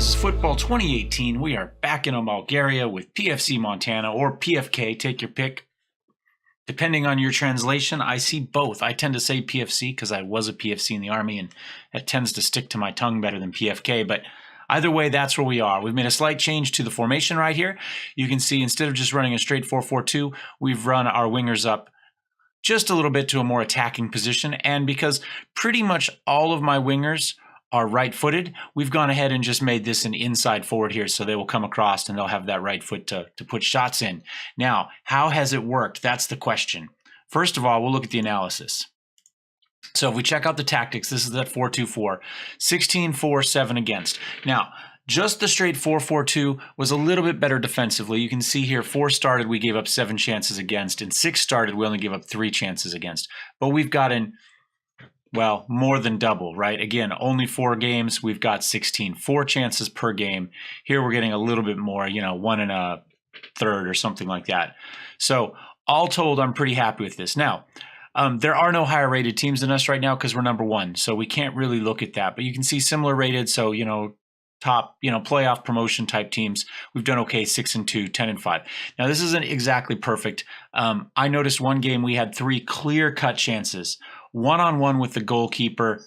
This is Football 2018. We are back in Bulgaria with PFC Montana or PFK, take your pick. Depending on your translation, I see both. I tend to say PFC because I was a PFC in the Army and it tends to stick to my tongue better than PFK, but either way, that's where we are. We've made a slight change to the formation right here. You can see instead of just running a straight 4-4-2, we've run our wingers up just a little bit to a more attacking position, and because pretty much all of my wingers are right-footed, we've gone ahead and just made this an inside forward here, so they will come across and they'll have that right foot to put shots in. Now, how has it worked? That's the question. First of all, we'll look at the analysis. So if we check out the tactics, this is that 4-2-4, 16-4-7 against. Now, just the straight 4-4-2 was a little bit better defensively. You can see here, 4 started, we gave up 7 chances against, and 6 started, we only gave up 3 chances against. But we've gotten, well, more than double, right? Again, only 4 games, we've got 16, 4 chances per game. Here we're getting a little bit more, 1 1/3 or something like that. So all told, I'm pretty happy with this. Now, there are no higher rated teams than us right now because we're number 1, so we can't really look at that. But you can see similar rated, so, top, playoff promotion type teams. We've done okay, 6-2, 10-5. Now, this isn't exactly perfect. I noticed one game we had 3 clear-cut chances, one-on-one with the goalkeeper,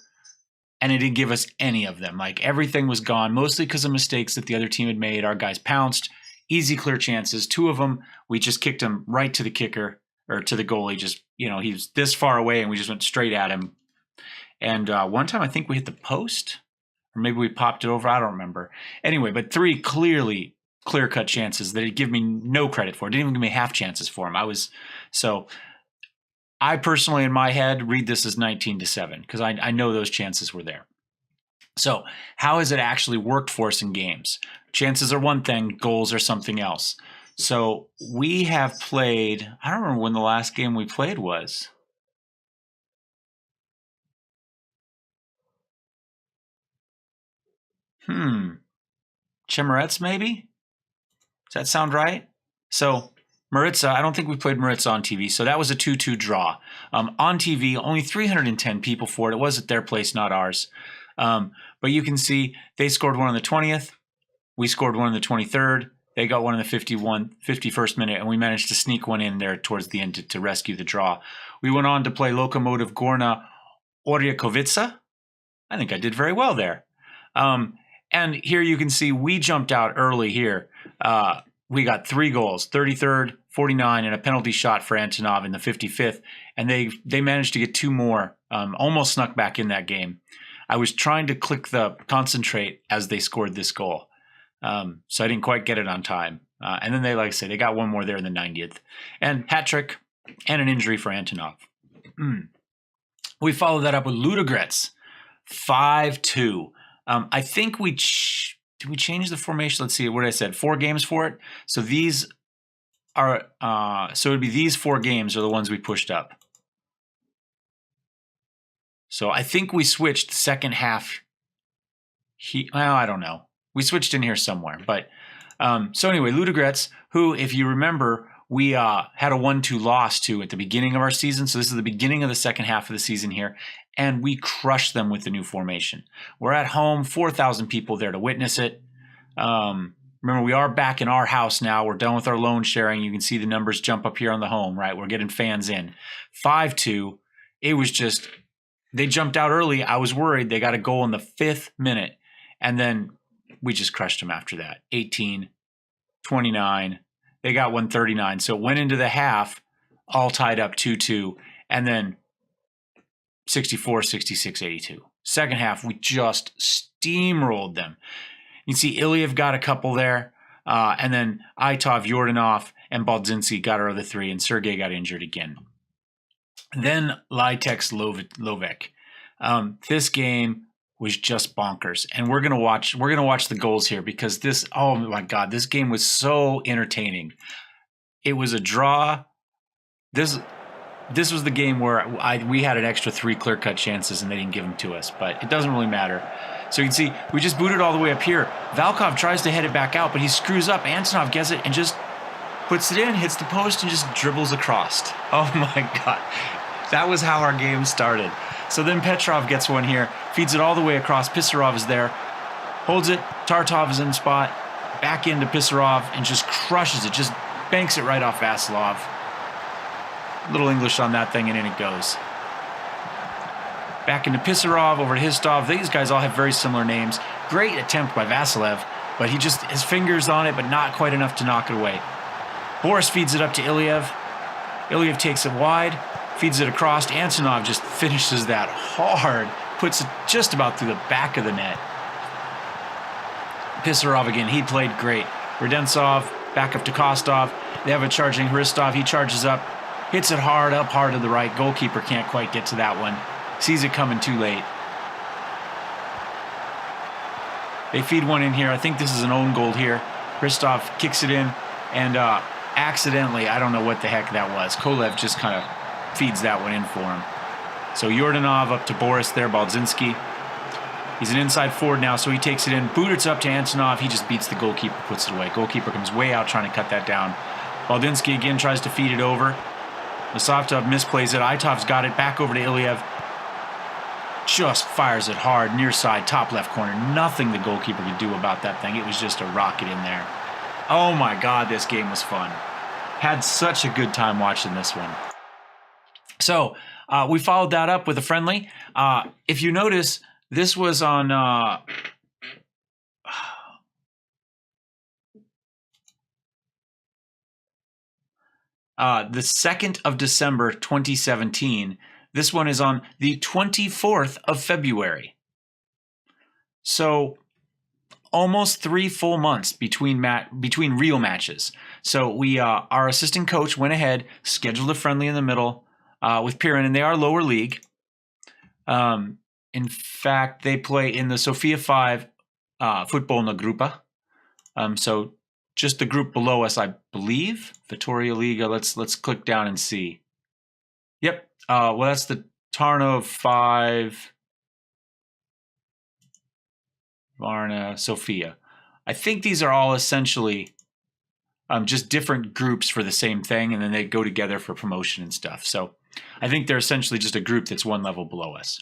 and it didn't give us any of them. Like, everything was gone, mostly because of mistakes that the other team had made. Our guys pounced, easy, clear chances. 2 of them, we just kicked them right to the kicker, or to the goalie. Just, he was this far away, and we just went straight at him. And one time, I think we hit the post, or maybe we popped it over. I don't remember. Anyway, but 3 clear-cut chances that he'd give me no credit for. Didn't even give me half chances for him. I personally, in my head, read this as 19-7 because I know those chances were there. So how has it actually worked for us in games? Chances are one thing, goals are something else. So we have played, I don't remember when the last game we played was. Chemorets, maybe? Does that sound right? So Maritza, I don't think we played Maritza on TV, so that was a 2-2 draw. On TV, only 310 people for it. It was at their place, not ours. But you can see they scored one on the 20th. We scored one on the 23rd. They got one in the 51st minute, and we managed to sneak one in there towards the end to rescue the draw. We went on to play Lokomotiv Gorna Oryakovica. I think I did very well there. And here you can see we jumped out early here. We got 3 goals, 33rd, 49, and a penalty shot for Antonov in the 55th. And they managed to get 2 more, almost snuck back in that game. I was trying to click the concentrate as they scored this goal. So I didn't quite get it on time. And then like I say, they got 1 more there in the 90th. And hat trick and an injury for Antonov. We followed that up with Ludogorets, 5-2. I think did we change the formation? Let's see what I said. 4 games for it. So these are so it'd be these 4 games are the ones we pushed up. So I think we switched second half. Well, I don't know. We switched in here somewhere, but so anyway, Ludogorets, who, if you remember, we had a 1-2 loss to at the beginning of our season. So this is the beginning of the second half of the season here. And we crushed them with the new formation. We're at home, 4,000 people there to witness it. Remember, we are back in our house now. We're done with our loan sharing. You can see the numbers jump up here on the home, right? We're getting fans in. 5-2. It was just, they jumped out early. I was worried. They got a goal in the 5th minute. And then we just crushed them after that. 18, 29. They got 139. So it went into the half, all tied up 2-2. And then 64, 66, 82. Second half, we just steamrolled them. You can see Iliev got a couple there. And then Aitov, Yordanov, and Baldzinski got our other 3. And Sergey got injured again. Then Litex Lovek. This game was just bonkers. And we're gonna watch the goals here because this, oh my God, this game was so entertaining. It was a draw. This was the game where we had an extra 3 clear-cut chances and they didn't give them to us, but it doesn't really matter. So you can see we just booted all the way up here. Valkov tries to head it back out, but he screws up. Antonov gets it and just puts it in, hits the post, and just dribbles across. Oh my God. That was how our game started. So then Petrov gets one here, feeds it all the way across. Pisarov is there. Holds it. Tartov is in spot. Back into Pisarov and just crushes it. Just banks it right off Vasilov. Little English on that thing, and in it goes. Back into Pisarov, over to Histov. These guys all have very similar names. Great attempt by Vasilev, but he just, his fingers on it, but not quite enough to knock it away. Boris feeds it up to Ilyev. Ilyev takes it wide, feeds it across. Antonov just finishes that hard, puts it just about through the back of the net. Pisarov again, he played great. Redensov, back up to Kostov. They have a charging Hristov. He charges up, hits it hard, up hard to the right. Goalkeeper can't quite get to that one. Sees it coming too late. They feed one in here. I think this is an own goal here. Hristov kicks it in, and accidentally, I don't know what the heck that was. Kolev just kind of feeds that one in for him. So Yordanov up to Boris there, Baldzinski. He's an inside forward now, so he takes it in. Budic's up to Antonov. He just beats the goalkeeper, puts it away. Goalkeeper comes way out trying to cut that down. Baldzinski again tries to feed it over. Masovtov misplays it. Aitov's got it back over to Ilyev. Just fires it hard, near side, top left corner. Nothing the goalkeeper could do about that thing. It was just a rocket in there. Oh my God, this game was fun. Had such a good time watching this one. So we followed that up with a friendly. If you notice, this was on the 2nd of December, 2017. This one is on the 24th of February. So almost 3 full months between real matches. So we, our assistant coach went ahead, scheduled a friendly in the middle with Pirin, and they are lower league. In fact, they play in the Sofia 5 Futbolna Grupa. So just the group below us, I believe. Vtora Liga. Let's click down and see. Yep. Well, that's the Tarnov 5, Varna, Sofia. I think these are all essentially just different groups for the same thing, and then they go together for promotion and stuff. So I think they're essentially just a group that's one level below us.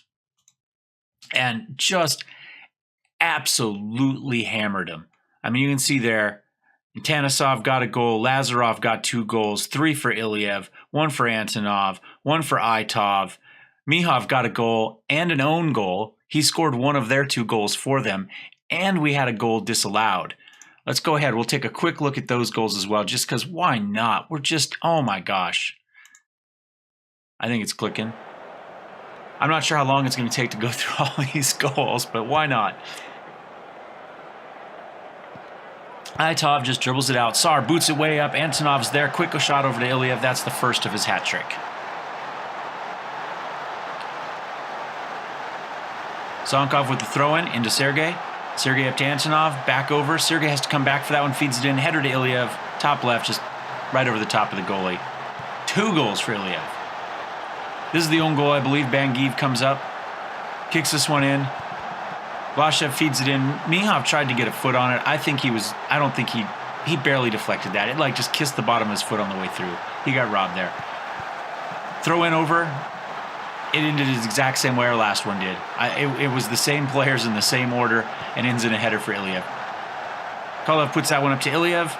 And just absolutely hammered them. I mean, you can see there, Tanisov got a goal, Lazarov got 2 goals, 3 for Ilyev, 1 for Antonov, 1 for Aitov. Mihov got a goal and an own goal. He scored one of their 2 goals for them, and we had a goal disallowed. Let's go ahead. We'll take a quick look at those goals as well, just because why not? We're just, oh my gosh. I think it's clicking. I'm not sure how long it's going to take to go through all these goals, but why not? Aitov just dribbles it out. Sar boots it way up. Antonov's there. Quick shot over to Ilyev. That's the first of his hat trick. Zonkov with the throw-in into Sergey. Sergey up to Antonov. Back over. Sergey has to come back for that one. Feeds it in. Header to Ilyev. Top left, just right over the top of the goalie. 2 goals for Ilyev. This is the own goal, I believe. Bangiv comes up. Kicks this one in. Lashev feeds it in. Mihov tried to get a foot on it. I don't think he barely deflected that. It like just kissed the bottom of his foot on the way through. He got robbed there. Throw in over. It ended the exact same way our last one did. It was the same players in the same order and ends in a header for Ilyev. Kolev puts that one up to Ilyev.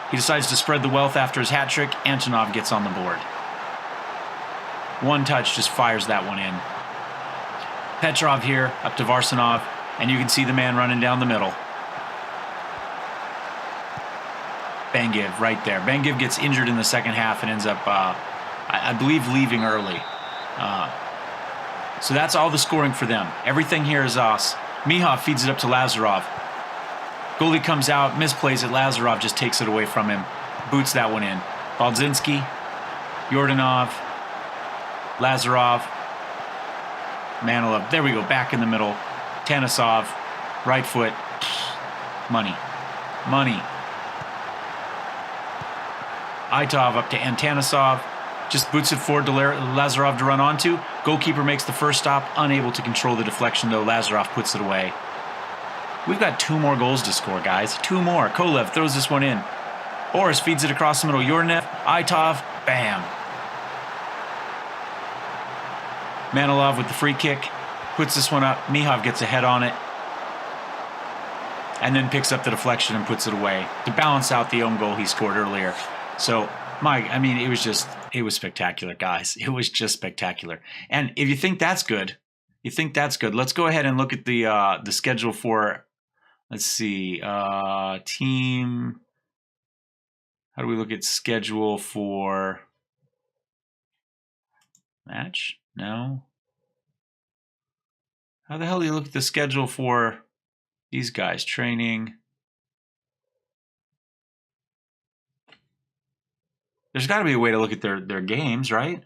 He decides to spread the wealth after his hat trick. Antonov gets on the board. One touch just fires that one in. Petrov here up to Varsanov. And you can see the man running down the middle. Bangiv right there. Bangiv gets injured in the second half and ends up, I believe, leaving early. So that's all the scoring for them. Everything here is us. Mihov feeds it up to Lazarov. Goalie comes out, misplays it. Lazarov just takes it away from him. Boots that one in. Baldzinski, Yordanov, Lazarov, Manilov. There we go, back in the middle. Tanisov, right foot, money. Aitov up to Antanisov, just boots it forward to Lazarov to run onto. Goalkeeper makes the first stop, unable to control the deflection though. Lazarov puts it away. We've got 2 more goals to score, guys. 2 more. Kolev throws this one in. Boris feeds it across the middle. Yornev, Aitov, bam. Manilov with the free kick. Puts this one up. Mihov gets a head on it. and then picks up the deflection and puts it away to balance out the own goal he scored earlier. So, I mean, it was spectacular, guys. It was just spectacular. And if you think that's good, let's go ahead and look at the schedule for, let's see, team. How do we look at schedule for match? No. How the hell do you look at the schedule for these guys? Training. There's got to be a way to look at their games, right?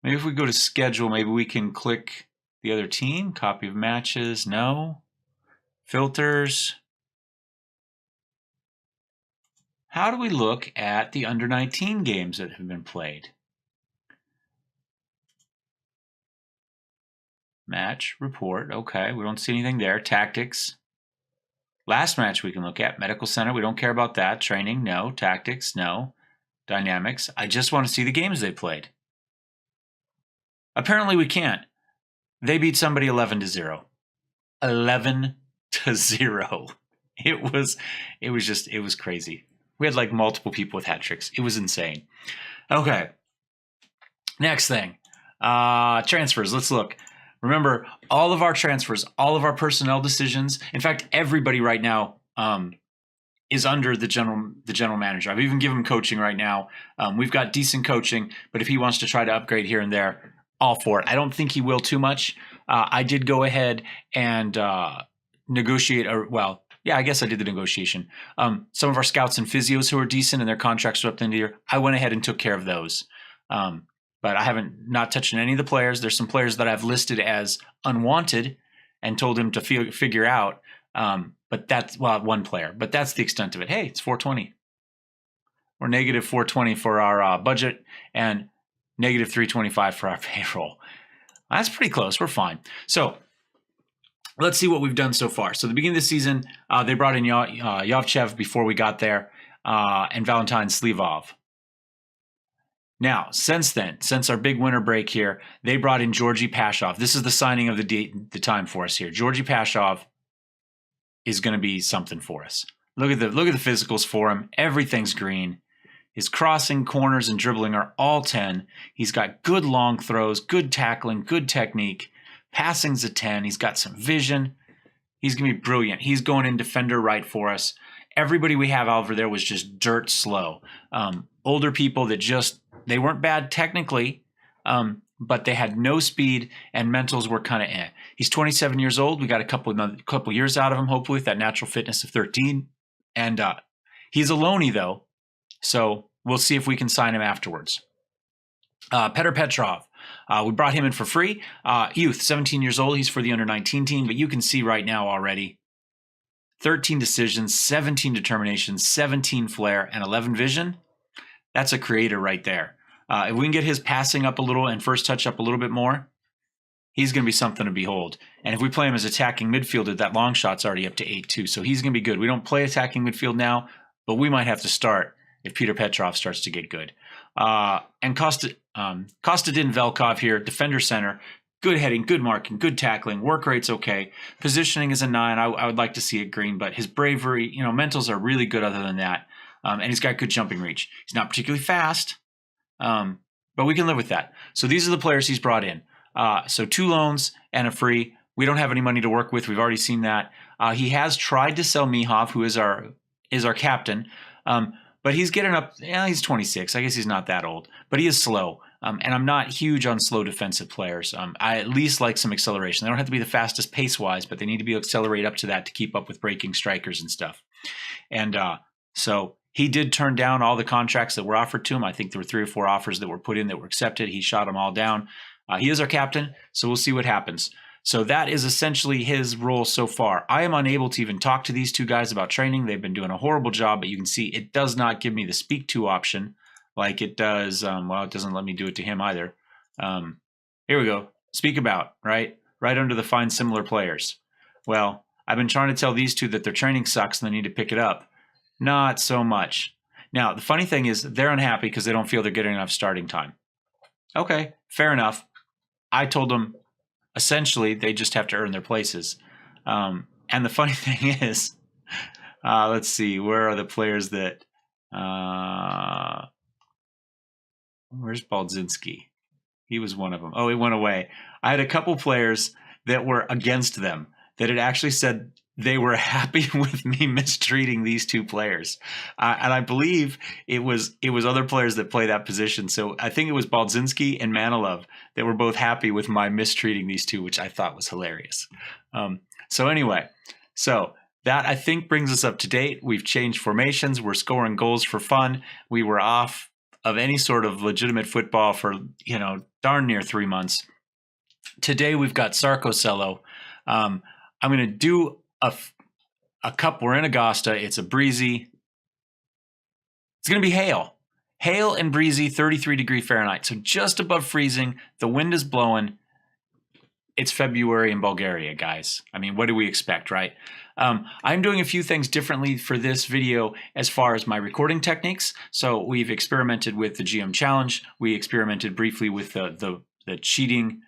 Maybe if we go to schedule, maybe we can click the other team. Copy of matches. No. Filters. How do we look at the under 19 games that have been played? Match, report. Okay, we don't see anything there. Tactics. Last match we can look at. Medical center. We don't care about that. Training. No. Tactics. No. Dynamics. I just want to see the games they played. Apparently we can't. They beat somebody 11-0. 11-0. It was crazy. We had like multiple people with hat tricks. It was insane. Okay. Next thing. Transfers. Let's look. Remember, all of our transfers, all of our personnel decisions, in fact, everybody right now is under the general manager. I've even given him coaching right now. We've got decent coaching, but if he wants to try to upgrade here and there, all for it. I don't think he will too much. I did go ahead and negotiate, I guess I did the negotiation. Some of our scouts and physios who are decent and their contracts are up to the end of the year, I went ahead and took care of those. But I haven't not touched any of the players. There's some players that I've listed as unwanted and told him to figure out. But that's, one player. But that's the extent of it. Hey, it's 420. We're negative 420 for our budget and negative 325 for our payroll. That's pretty close. We're fine. So let's see what we've done so far. So the beginning of the season, they brought in Yovchev before we got there, and Valentin Slivov. Now, since our big winter break here, they brought in Georgy Pashov. This is the signing of the time for us here. Georgy Pashov is going to be something for us. Look at the physicals for him. Everything's green. His crossing, corners, and dribbling are all 10. He's got good long throws, good tackling, good technique. Passing's a 10. He's got some vision. He's going to be brilliant. He's going in defender right for us. Everybody we have over there was just dirt slow. Older people that they weren't bad technically, but they had no speed and mentals were kind of eh. He's 27 years old. We got a couple years out of him, hopefully, with that natural fitness of 13. And he's a loanee, though, so we'll see if we can sign him afterwards. Petr Petrov. We brought him in for free. Youth, 17 years old. He's for the under-19 team, but you can see right now already 13 decisions, 17 determination, 17 flair, and 11 vision. That's a creator right there. If we can get his passing up a little and first touch up a little bit more, he's going to be something to behold. And if we play him as attacking midfielder, that long shot's already up to 8-2, so he's going to be good. We don't play attacking midfield now, but we might have to start if Petr Petrov starts to get good. And Kostadin Velkov here, defender center, good heading, good marking, good tackling, work rate's okay. Positioning is a 9. I would like to see it green, but his bravery, mentals are really good other than that. And he's got good jumping reach. He's not particularly fast, but we can live with that. So these are the players he's brought in. So 2 loans and a free. We don't have any money to work with. We've already seen that. He has tried to sell Mihov, who is our captain, but he's getting up. Yeah, he's 26. I guess he's not that old, but he is slow. And I'm not huge on slow defensive players. I at least like some acceleration. They don't have to be the fastest pace-wise, but they need to be able to accelerate up to that to keep up with breaking strikers and stuff. And so he did turn down all the contracts that were offered to him. I think there were 3 or 4 offers that were put in that were accepted. He shot them all down. He is our captain, so we'll see what happens. So that is essentially his role so far. I am unable to even talk to these 2 guys about training. They've been doing a horrible job, but you can see it does not give me the speak to option like it does. It doesn't let me do it to him either. Here we go. Speak about, right under the find similar players. Well, I've been trying to tell these 2 that their training sucks and they need to pick it up. Not so much. Now, the funny thing is they're unhappy because they don't feel they're getting enough starting time. Okay, fair enough. I told them essentially, they just have to earn their places. And the funny thing is, let's see, where are the players that... where's Baldzinski? He was one of them. Oh, he went away. I had a couple players that were against them that had actually said they were happy with me mistreating these two players. And I believe it was other players that play that position. So I think it was Baldzinski and Manilov that were both happy with my mistreating these two, which I thought was hilarious. So anyway, so that I think brings us up to date. We've changed formations. We're scoring goals for fun. We were off of any sort of legitimate football for, darn near 3 months. Today we've got Sarko-Cello. I'm going to do a cup. We're in Augusta. It's a breezy. It's going to be hail. Hail and breezy, 33 degree Fahrenheit. So just above freezing. The wind is blowing. It's February in Bulgaria, guys. I mean, what do we expect, right? I'm doing a few things differently for this video as far as my recording techniques. So we've experimented with the GM challenge. We experimented briefly with the cheating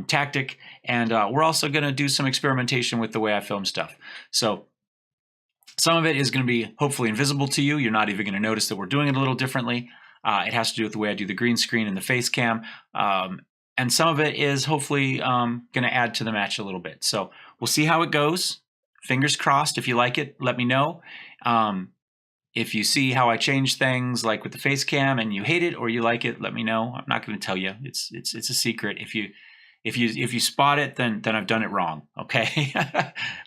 tactic. And we're also going to do some experimentation with the way I film stuff. So some of it is going to be hopefully invisible to you. You're not even going to notice that we're doing it a little differently. It has to do with the way I do the green screen and the face cam. And some of it is hopefully going to add to the match a little bit. So we'll see how it goes. Fingers crossed. If you like it, let me know. If you see how I change things, like with the face cam, and you hate it or you like it, let me know. I'm not going to tell you. It's a secret. If you spot it, then I've done it wrong. Okay,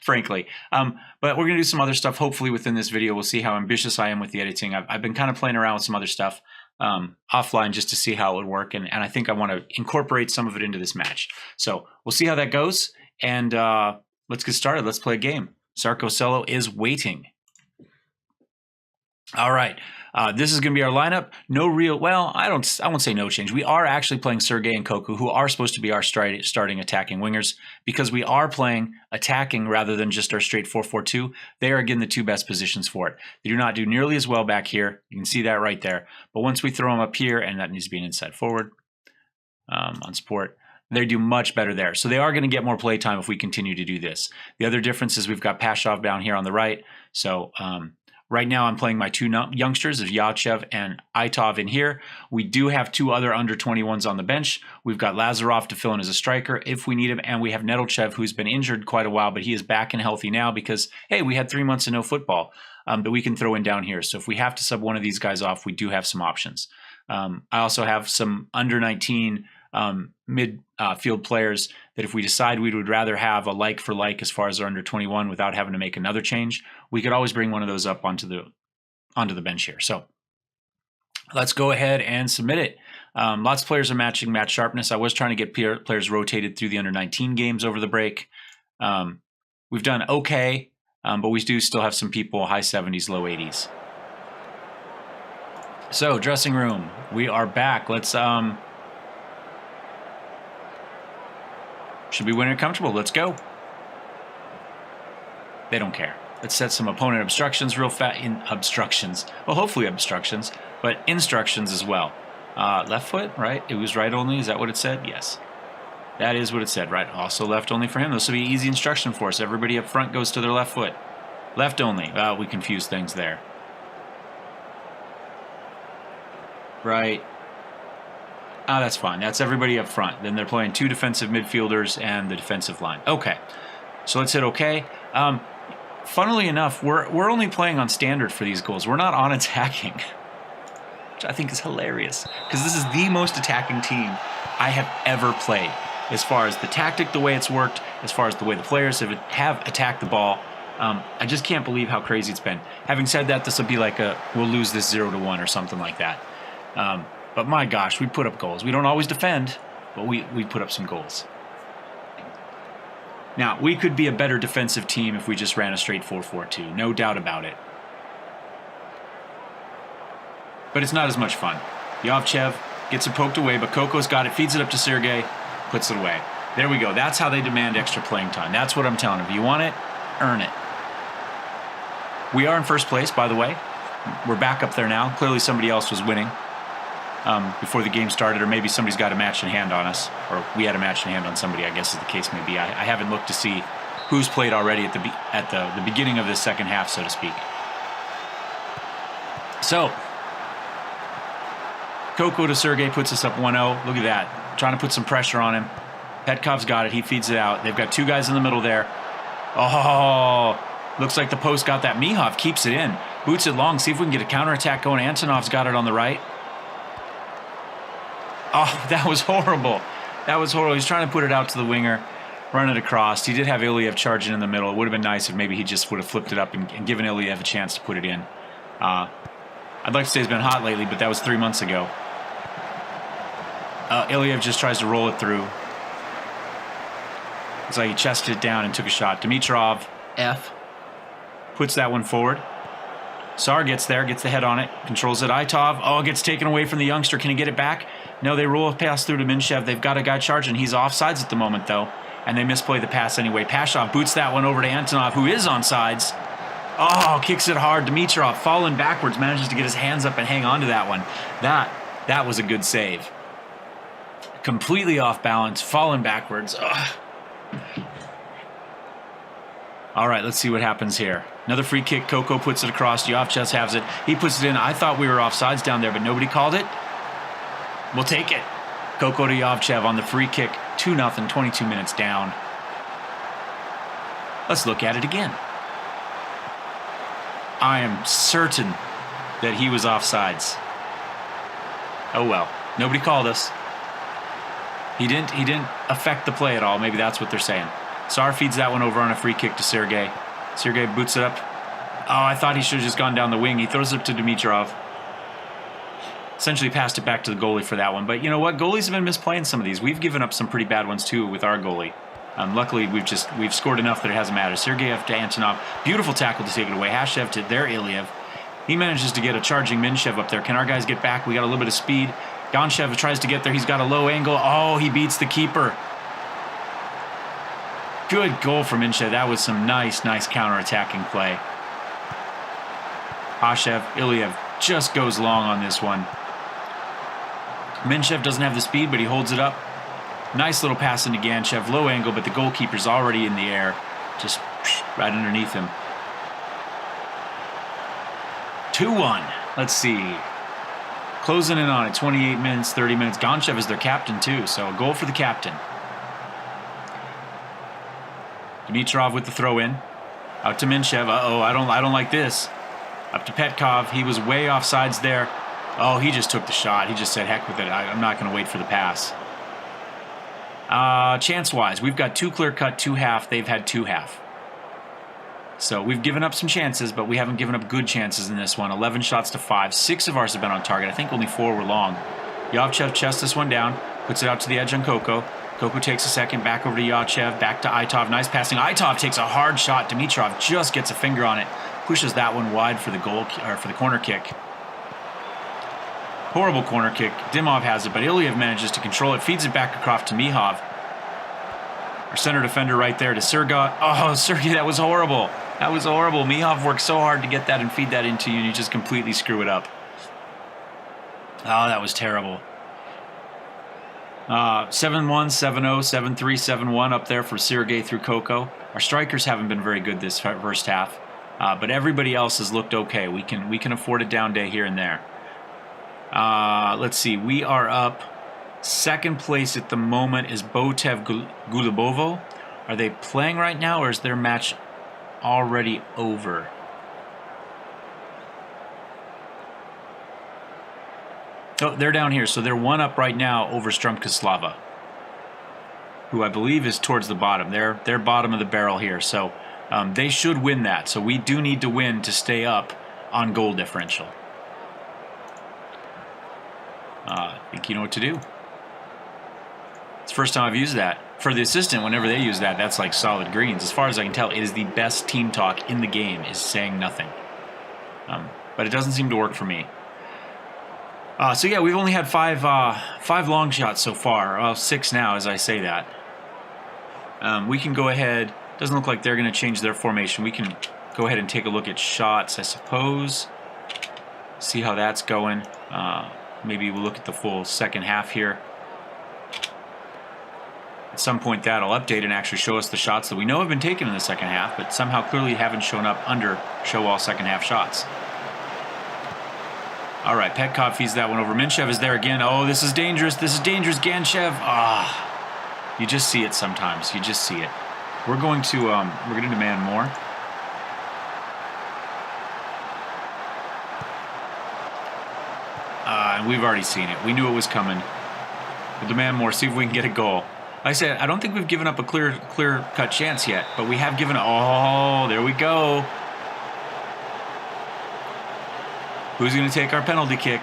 frankly. But we're going to do some other stuff. Hopefully within this video, we'll see how ambitious I am with the editing. I've been kind of playing around with some other stuff offline just to see how it would work, and I think I want to incorporate some of it into this match. So we'll see how that goes, and let's get started. Let's play a game. Sarko-Cello is waiting. All right. This is going to be our lineup. No real, well, I won't say no change. We are actually playing Sergey and Koku, who are supposed to be our starting attacking wingers, because we are playing attacking rather than just our straight 4-4-2. They are, again, the two best positions for it. They do not do nearly as well back here. You can see that right there. But once we throw them up here, and that needs to be an inside forward on support, they do much better there. So they are going to get more play time if we continue to do this. The other difference is we've got Pashov down here on the right. So right now I'm playing my two youngsters of Yachev and Aitov in here. We do have two other under 21s on the bench. We've got Lazarov to fill in as a striker if we need him. And we have Nedelchev, who's been injured quite a while, but he is back and healthy now because, hey, we had 3 months of no football that we can throw in down here. So if we have to sub one of these guys off, we do have some options. I also have some under 19 midfield players that if we decide we would rather have a like for like as far as our under 21 without having to make another change, we could always bring one of those up onto the bench here. So let's go ahead and submit it. Lots of players are matching match sharpness. I was trying to get players rotated through the under 19 games over the break. We've done okay, but we do still have some people high 70s, low 80s. So dressing room, we are back. Let's should be winning comfortable. Let's go. They don't care. Let's set some opponent obstructions real fast. Obstructions. Well, hopefully obstructions, but instructions as well. Left foot, right? It was right only. Is that what it said? Yes. That is what it said, right? Also left only for him. This will be easy instruction for us. Everybody up front goes to their left foot. Left only. We confused things there. Right. That's fine. That's everybody up front. Then they're playing two defensive midfielders and the defensive line. Okay. So let's hit okay. Funnily enough, we're only playing on standard for these goals. We're not on attacking, which I think is hilarious because this is the most attacking team I have ever played as far as the tactic, the way it's worked, as far as the way the players have attacked the ball. I just can't believe how crazy it's been. Having said that, this will be like we'll lose this 0-1 or something like that. But my gosh, we put up goals. We don't always defend, but we put up some goals. Now, we could be a better defensive team if we just ran a straight 4-4-2. No doubt about it. But it's not as much fun. Yovchev gets it poked away, but Koko's got it, feeds it up to Sergey, puts it away. There we go. That's how they demand extra playing time. That's what I'm telling them. If you want it, earn it. We are in first place, by the way. We're back up there now. Clearly somebody else was winning. before the game started, or maybe somebody's got a match in hand on us, or we had a match in hand on somebody, I guess is the case may be. I haven't looked to see who's played already at the beginning of this second half, so to speak. So, Coco to Sergey puts us up 1-0. Look at that. Trying to put some pressure on him. Petkov's got it. He feeds it out. They've got two guys in the middle there. Oh, looks like the post got that. Mihov keeps it in. Boots it long. See if we can get a counterattack going. Antonov's got it on the right. Oh, that was horrible. That was horrible. He's trying to put it out to the winger, run it across. He did have Ilyev charging in the middle. It would have been nice if maybe he just would have flipped it up and given Ilyev a chance to put it in. I'd like to say he's been hot lately, but that was 3 months ago. Ilyev just tries to roll it through. It's like he chested it down and took a shot. Dimitrov, F, puts that one forward. Sar gets there, gets the head on it, controls it. Itov, oh, gets taken away from the youngster. Can he get it back? No, they roll a pass through to Minshev. They've got a guy charging. He's offsides at the moment, though, and they misplay the pass anyway. Pashov boots that one over to Antonov, who is onside. Oh, kicks it hard. Dimitrov, falling backwards, manages to get his hands up and hang on to that one. That was a good save. Completely off balance, falling backwards. Ugh. All right, let's see what happens here. Another free kick. Coco puts it across. Yovchev has it. He puts it in. I thought we were offsides down there, but nobody called it. We'll take it. Coco to Yovchev on the free kick. 2-0, 22 minutes down. Let's look at it again. I am certain that he was offsides. Oh well. Nobody called us. He didn't affect the play at all. Maybe that's what they're saying. Sar feeds that one over on a free kick to Sergey. Sergey boots it up. Oh, I thought he should have just gone down the wing. He throws it up to Dimitrov. Essentially passed it back to the goalie for that one. But you know what? Goalies have been misplaying some of these. We've given up some pretty bad ones too with our goalie. Luckily, we've scored enough that it hasn't mattered. Sergeyev to Antonov. Beautiful tackle to take it away. Hashev to their Ilyev. He manages to get a charging Minshev up there. Can our guys get back? We got a little bit of speed. Gonchev tries to get there. He's got a low angle. Oh, he beats the keeper. Good goal from Minshev. That was some nice counter-attacking play. Hashev, Ilyev just goes long on this one. Minshev doesn't have the speed, but he holds it up. Nice little pass into Ganchev. Low angle, but the goalkeeper's already in the air. Just right underneath him. 2-1. Let's see. Closing in on it. 28 minutes, 30 minutes. Ganchev is their captain, too, so a goal for the captain. Dimitrov with the throw-in. Out to Minshev. Uh-oh, I don't like this. Up to Petkov. He was way offsides there. Oh, he just took the shot. He just said, heck with it. I'm not going to wait for the pass. Chance-wise, we've got 2 clear-cut, 2 half. They've had 2 half. So we've given up some chances, but we haven't given up good chances in this one. 11 shots to 5. 6 of ours have been on target. I think only 4 were long. Yovchev chests this one down. Puts it out to the edge on Coco. Coco takes a second. Back over to Yovchev. Back to Itov. Nice passing. Itov takes a hard shot. Dimitrov just gets a finger on it. Pushes that one wide for the goal, or for the corner kick. Horrible corner kick. Dimov has it, but Ilyev manages to control it. Feeds it back across to Mihov. Our center defender right there to Sergey. Oh, Sergey, that was horrible. That was horrible. Mihov worked so hard to get that and feed that into you, and you just completely screw it up. Oh, that was terrible. 7-1, 7-0, 7-3, 7-1 up there for Sergey through Coco. Our strikers haven't been very good this first half, but everybody else has looked okay. We can afford a down day here and there. Let's see. We are up. Second place at the moment is Botev Gulubovo. Are they playing right now, or is their match already over? Oh, they're down here, so they're 1 up right now over Strumkaslava, who I believe is towards the bottom. They're bottom of the barrel here, so they should win that. So we do need to win to stay up on goal differential. I think you know what to do. It's the first time I've used that. For the assistant, whenever they use that, that's like solid greens. As far as I can tell, it is the best team talk in the game, is saying nothing. But it doesn't seem to work for me. So yeah, we've only had 5 long shots so far. 6 now, as I say that. We can go ahead. Doesn't look like they're going to change their formation. We can go ahead and take a look at shots, I suppose. See how that's going. maybe we'll look at the full second half here. At some point that'll update and actually show us the shots that we know have been taken in the second half, but somehow clearly haven't shown up under show all second half shots. All right, Petkov feeds that one over. Minchev is there again. Oh, this is dangerous. This is dangerous. Ganchev. Ah, you just see it sometimes. You just see it. We're going to demand more. And we've already seen it. We knew it was coming. We'll demand more. See if we can get a goal. Like I said, I don't think we've given up a clear-cut chance yet, but we have given. Oh, there we go. Who's going to take our penalty kick?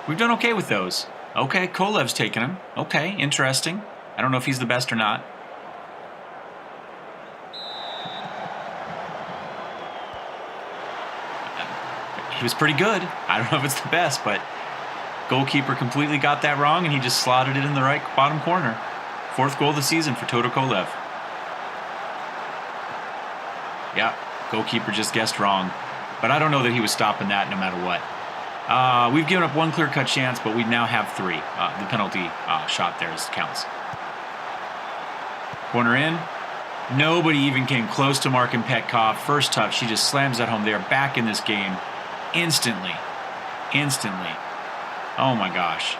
We've done okay with those. Okay, Kolev's taking him. Okay, interesting. I don't know if he's the best or not. He was pretty good. I don't know if it's the best, but goalkeeper completely got that wrong, and he just slotted it in the right bottom corner. 4th goal of the season for Toto Kolev. Yeah, goalkeeper just guessed wrong. But I don't know that he was stopping that no matter what. We've given up one clear-cut chance, but we now have 3. The penalty shot there counts. Corner in. Nobody even came close to marking Petkov. First touch, she just slams that home. They are back in this game instantly. Instantly. Oh my gosh.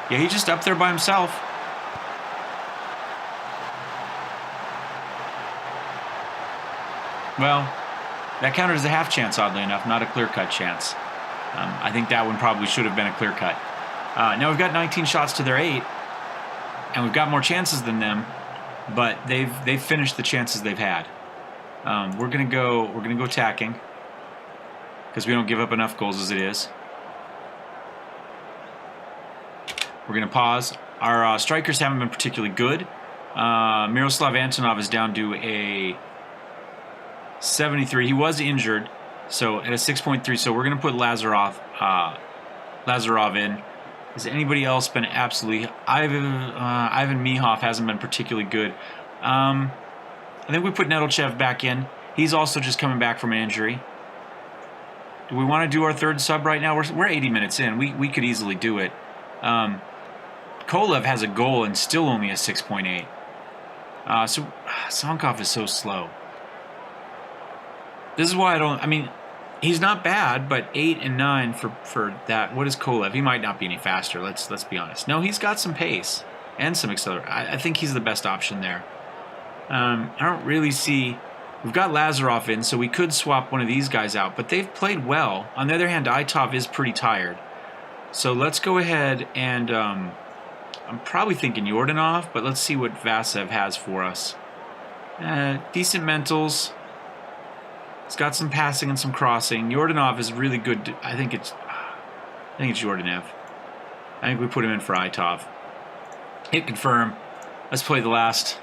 Yeah, he's just up there by himself. Well, that counted as a half chance, oddly enough, not a clear-cut chance. I think that one probably should have been a clear-cut. Now we've got 19 shots to their 8, and we've got more chances than them, but they've finished the chances they've had. We're gonna go attacking because we don't give up enough goals as it is. We're going to pause. Our strikers haven't been particularly good. Miroslav Antonov is down to a 73. He was injured, so at a 6.3. So we're going to put Lazarov in. Has anybody else been absolutely... Ivan Mihov hasn't been particularly good. I think we put Nedelchev back in. He's also just coming back from an injury. Do we want to do our 3rd sub right now? We're 80 minutes in. We could easily do it. Kolev has a goal and still only a 6.8. So Sonkov is so slow. This is why I mean, he's not bad, but 8 and 9 for that. What is Kolev? He might not be any faster. Let's be honest. No, he's got some pace and some acceleration. I think he's the best option there. I don't really see... We've got Lazarov in, so we could swap one of these guys out, but they've played well. On the other hand, Aitov is pretty tired. So let's go ahead and... I'm probably thinking Yordanov, but let's see what Vasev has for us. Decent mentals. He's got some passing and some crossing. Yordanov is really good. I think it's Yordanev. I think we put him in for Aitov. Hit confirm. Let's play the last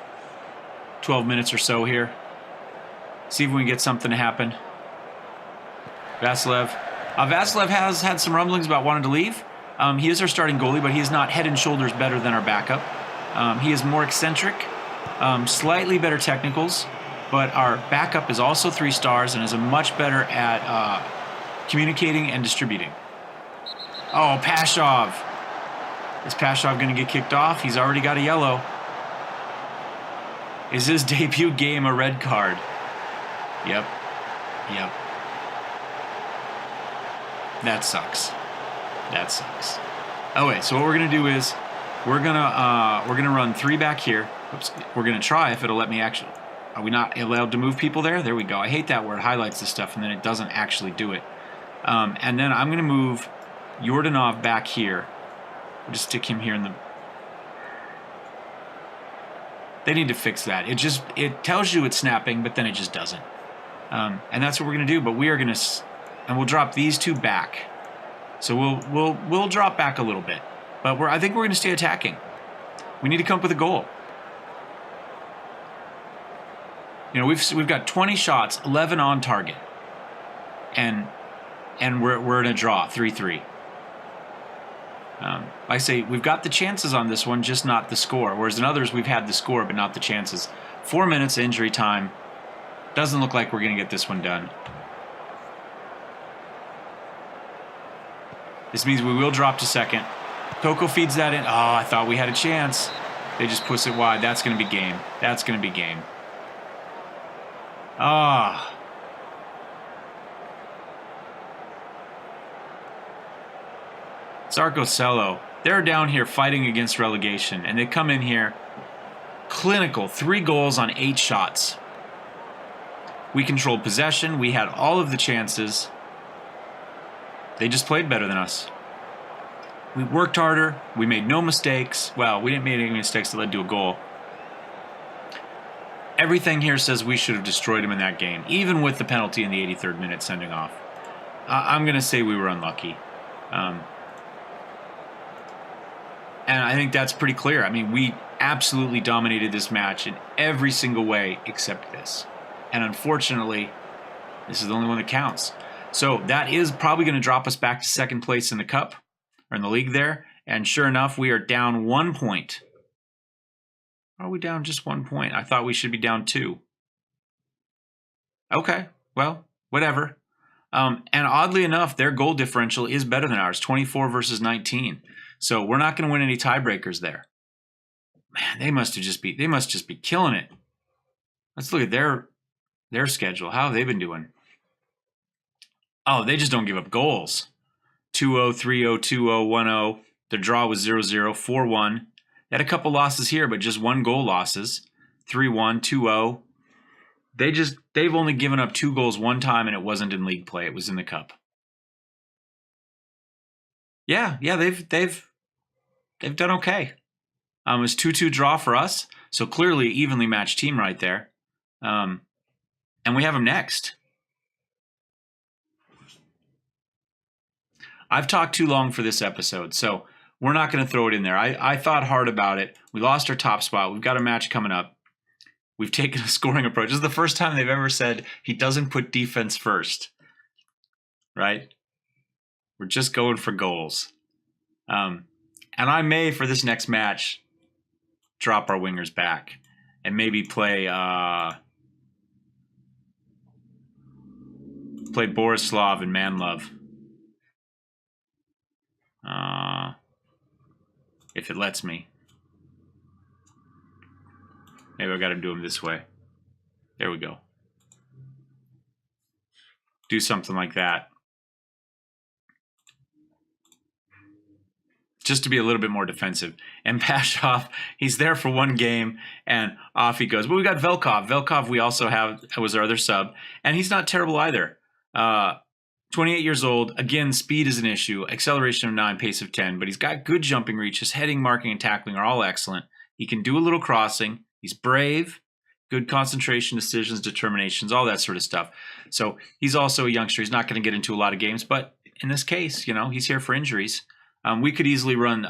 12 minutes or so here. See if we can get something to happen. Vasilev. Vasilev has had some rumblings about wanting to leave. He is our starting goalie, but he is not head and shoulders better than our backup. He is more eccentric, slightly better technicals, but our backup is also 3 stars and is much better at communicating and distributing. Oh, Pashov. Is Pashov going to get kicked off? He's already got a yellow. Is his debut game a red card? Yep. That sucks. That sucks. Oh wait, so what we're gonna do is we're gonna run 3 back here. Oops. We're gonna try if it'll let me actually. Are we not allowed to move people there? There we go. I hate that where it highlights this stuff and then it doesn't actually do it. And then I'm gonna move Yordanov back here. We'll just stick him here in the. They need to fix that. It tells you it's snapping, but then it just doesn't. And that's what we're gonna do. But we are gonna, and we'll drop these 2 back. So we'll drop back a little bit, but I think we're going to stay attacking. We need to come up with a goal. You know, we've got 20 shots, 11 on target, and we're in a draw, 3-3. Like I say, we've got the chances on this one, just not the score. Whereas in others, we've had the score, but not the chances. 4 minutes injury time. Doesn't look like we're going to get this one done. This means we will drop to second. Coco feeds that in. Oh, I thought we had a chance. They just push it wide. That's going to be game. That's going to be game. Ah. Sarkocello. They're down here fighting against relegation, and they come in here clinical. 3 goals on 8 shots. We controlled possession. We had all of the chances. They just played better than us. We worked harder. We made no mistakes. Well, we didn't make any mistakes that led to a goal. Everything here says we should have destroyed him in that game, even with the penalty in the 83rd minute sending off. I'm going to say we were unlucky. And I think that's pretty clear. I mean, we absolutely dominated this match in every single way except this. And unfortunately, this is the only one that counts. So that is probably going to drop us back to second place in the cup, or in the league there. And sure enough, we are down 1 point. Are we down just 1 point? I thought we should be down 2. Okay, well, whatever. And oddly enough, their goal differential is better than ours, 24 versus 19. So we're not going to win any tiebreakers there. Man, they must just be killing it. Let's look at their schedule. How have they been doing? Oh, they just don't give up goals. 2-0, 3-0, 2-0, 1-0. Their draw was 0-0, 4-1. They had a couple losses here, but just 1 goal losses. 3-1, 2-0. They've only given up 2 goals 1 time, and it wasn't in league play. It was in the cup. Yeah, they've done okay. It was 2-2 draw for us, so clearly evenly matched team right there. And we have them next. I've talked too long for this episode, so we're not going to throw it in there. I thought hard about it. We lost our top spot. We've got a match coming up. We've taken a scoring approach. This is the first time they've ever said he doesn't put defense first, right? We're just going for goals. And I may, for this next match, drop our wingers back and maybe play Borislav and Manlove. If it lets me. Maybe I got to do them this way. There we go. Do something like that. Just to be a little bit more defensive. And Pashov, he's there for 1 game, and off he goes. But we got Velkov. Velkov we also have, was our other sub, and he's not terrible either. 28 years old. Again, speed is an issue. Acceleration of 9, pace of 10, but he's got good jumping reach. His heading, marking, and tackling are all excellent. He can do a little crossing. He's brave, good concentration, decisions, determinations, all that sort of stuff. So he's also a youngster. He's not going to get into a lot of games, but in this case, he's here for injuries. We could easily run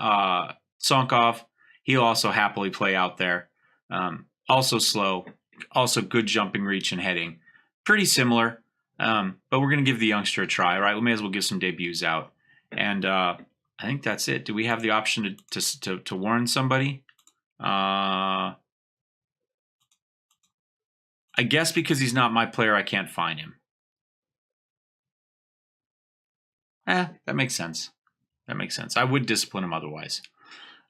Sonkov. He'll also happily play out there. Also slow, also good jumping reach and heading. Pretty similar, but we're going to give the youngster a try, right? We may as well give some debuts out. And I think that's it. Do we have the option to warn somebody? I guess because he's not my player, I can't fine him. That makes sense. That makes sense. I would discipline him otherwise.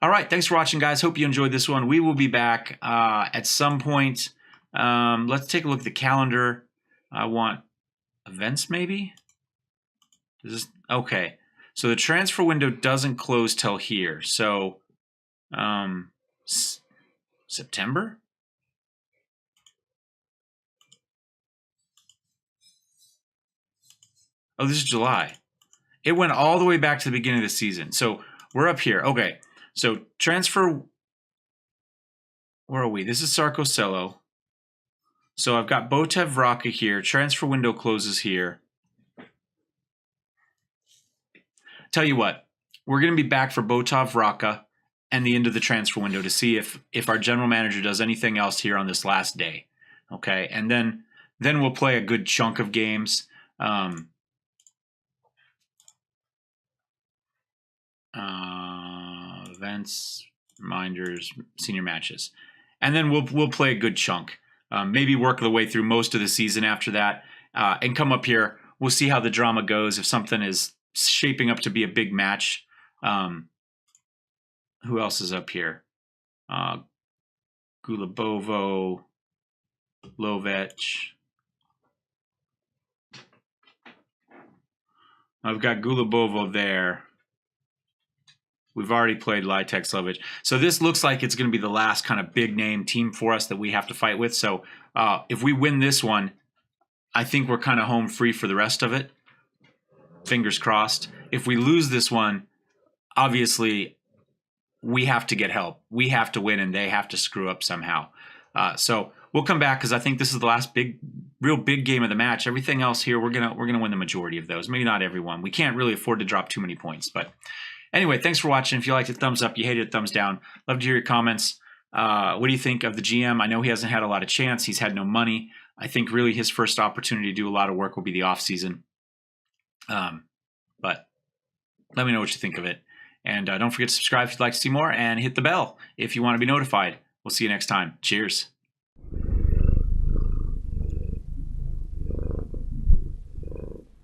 All right. Thanks for watching, guys. Hope you enjoyed this one. We will be back at some point. Let's take a look at the calendar. I want events, maybe? Okay. So the transfer window doesn't close till here. So September? Oh, this is July. It went all the way back to the beginning of the season. So we're up here. Okay. So transfer. Where are we? This is Sarkocello. So I've got Botev Vraka here. Transfer window closes here. Tell you what, we're going to be back for Botev Vraka and the end of the transfer window to see if our general manager does anything else here on this last day. Okay. And then we'll play a good chunk of games. Events, reminders, senior matches, and then we'll play a good chunk. Maybe work the way through most of the season after that, and come up here. We'll see how the drama goes. If something is shaping up to be a big match. Who else is up here? Gulabovo, Lovech. I've got Gulabovo there. We've already played Litex Lovech. So this looks like it's going to be the last kind of big name team for us that we have to fight with. So if we win this one, I think we're kind of home free for the rest of it. Fingers crossed. If we lose this one, obviously we have to get help. We have to win and they have to screw up somehow. So we'll come back because I think this is the last real big game of the match. Everything else here, we're gonna win the majority of those. Maybe not everyone. We can't really afford to drop too many points. But anyway, thanks for watching. If you liked it, thumbs up. You hated it, thumbs down. Love to hear your comments. What do you think of the GM? I know he hasn't had a lot of chance. He's had no money. I think really his first opportunity to do a lot of work will be the off season. But let me know what you think of it. And don't forget to subscribe if you'd like to see more, and hit the bell if you want to be notified. We'll see you next time. Cheers.